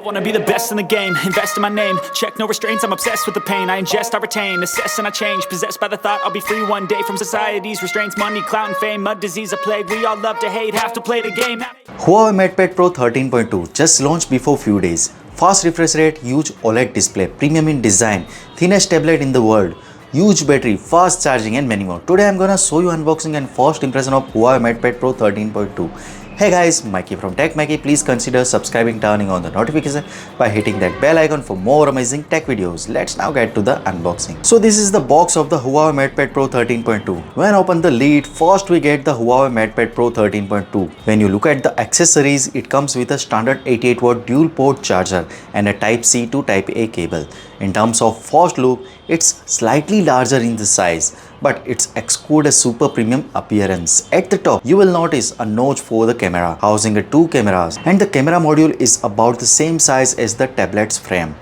Wanna be the best in the game, invest in my name. Check no restraints, I'm obsessed with the pain. I ingest, I retain, assess and I change. Possessed by the thought I'll be free one day from society's restraints. Money, clout and fame, mud, disease, a plague. We all love to hate, have to play the game. Huawei MatePad Pro 13.2 just launched before few days. Fast refresh rate, huge OLED display, premium in design, thinnest tablet in the world, huge battery, fast charging and many more. Today I'm gonna show you unboxing and first impression of Huawei MatePad Pro 13.2. Hey guys, Maiky from techmaiky. Please consider subscribing, turning on the notification by hitting that bell icon for more amazing tech videos. Let's now get to the unboxing. So this is the box of the Huawei MatePad Pro 13.2. When open the lid, first we get the Huawei MatePad Pro 13.2. When you look at the accessories, it comes with a standard 88-watt dual port charger and a Type-C to Type-A cable. In terms of first look, it's slightly larger in the size, but it's exudes a super premium appearance. At the top, you will notice a notch for the camera, housing two cameras, and the camera module is about the same size as the tablet's frame.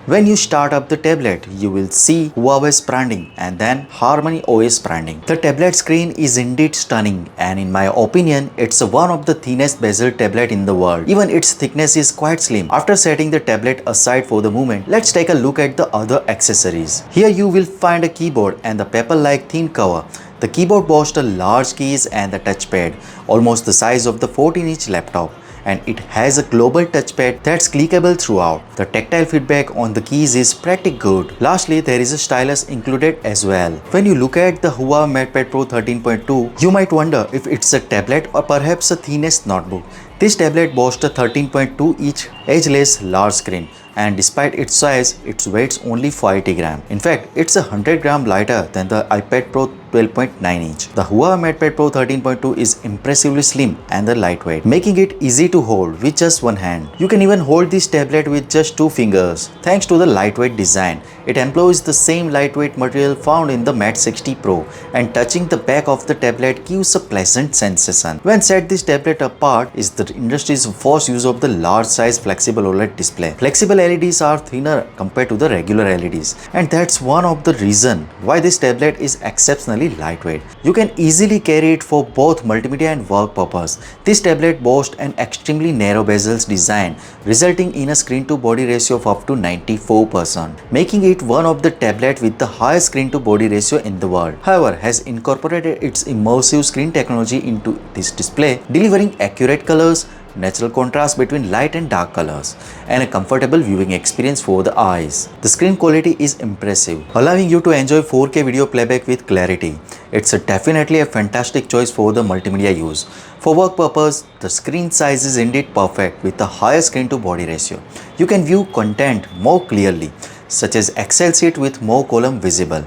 When you start up the tablet, you will see Huawei's branding and then Harmony OS branding. The tablet screen is indeed stunning, and in my opinion, it's one of the thinnest bezel tablet in the world. Even its thickness is quite slim. After setting the tablet aside for the moment, let's take a look at the other accessories. Here you will find a keyboard and the paper-like thin cover. The keyboard boasts a large keys and the touchpad, almost the size of the 14-inch laptop. And it has a global touchpad that's clickable throughout. The tactile feedback on the keys is pretty good. Lastly, there is a stylus included as well. When you look at the Huawei MatePad Pro 13.2, you might wonder if it's a tablet or perhaps a thinnest notebook. This tablet boasts a 13.2-inch edgeless large screen, and despite its size, it weighs only 40 grams. In fact, it's 100 grams lighter than the iPad Pro 12.9-inch. The Huawei MatePad Pro 13.2 is impressively slim and lightweight, making it easy to hold with just one hand. You can even hold this tablet with just two fingers. Thanks to the lightweight design, it employs the same lightweight material found in the Mate 60 Pro, and touching the back of the tablet gives a pleasant sensation. When set this tablet apart is the industry's first use of the large size flexible OLED display. Flexible LEDs are thinner compared to the regular LEDs, and that's one of the reasons why this tablet is exceptionally lightweight. You can easily carry it for both multimedia and work purpose. This tablet boasts an extremely narrow bezels design, resulting in a screen to body ratio of up to 94%, making it one of the tablets with the highest screen to body ratio in the world. However, has incorporated its immersive screen technology into this display, delivering accurate colors, natural contrast between light and dark colors, and a comfortable viewing experience for the eyes. The screen quality is impressive, allowing you to enjoy 4K video playback with clarity. It's definitely a fantastic choice for the multimedia use. For work purpose, the screen size is indeed perfect with a higher screen to body ratio. You can view content more clearly, such as Excel sheet with more column visible,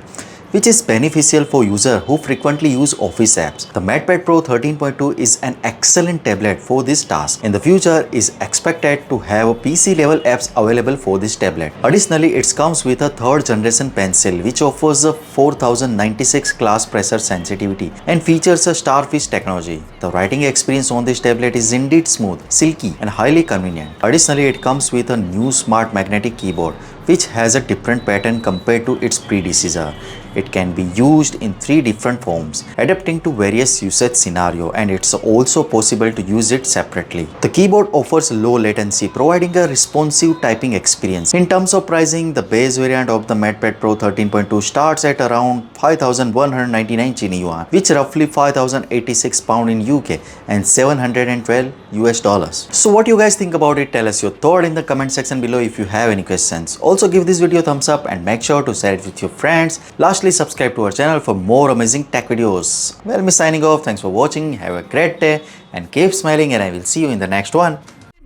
which is beneficial for users who frequently use office apps. The MatePad Pro 13.2 is an excellent tablet for this task. In the future, is expected to have PC-level apps available for this tablet. Additionally, it comes with a third-generation pencil, which offers a 4096 class pressure sensitivity and features a Starfish technology. The writing experience on this tablet is indeed smooth, silky, and highly convenient. Additionally, it comes with a new smart magnetic keyboard, which has a different pattern compared to its predecessor. It can be used in 3 different forms, adapting to various usage scenarios, and it's also possible to use it separately. The keyboard offers low latency, providing a responsive typing experience. In terms of pricing, the base variant of the MatePad Pro 13.2 starts at around 5,199 Chini yuan, which roughly 5,086 pound in UK and $712 US. So what you guys think about it? Tell us your thought in the comment section below if you have any questions. Also give this video a thumbs up and make sure to share it with your friends. Lastly, subscribe to our channel for more amazing tech videos. Well, me signing off. Thanks for watching. Have a great day and keep smiling, and I will see you in the next one.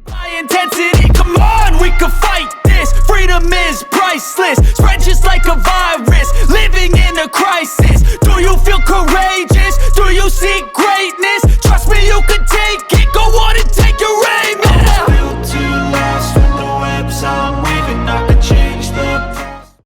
By intensity, come on, we can fight.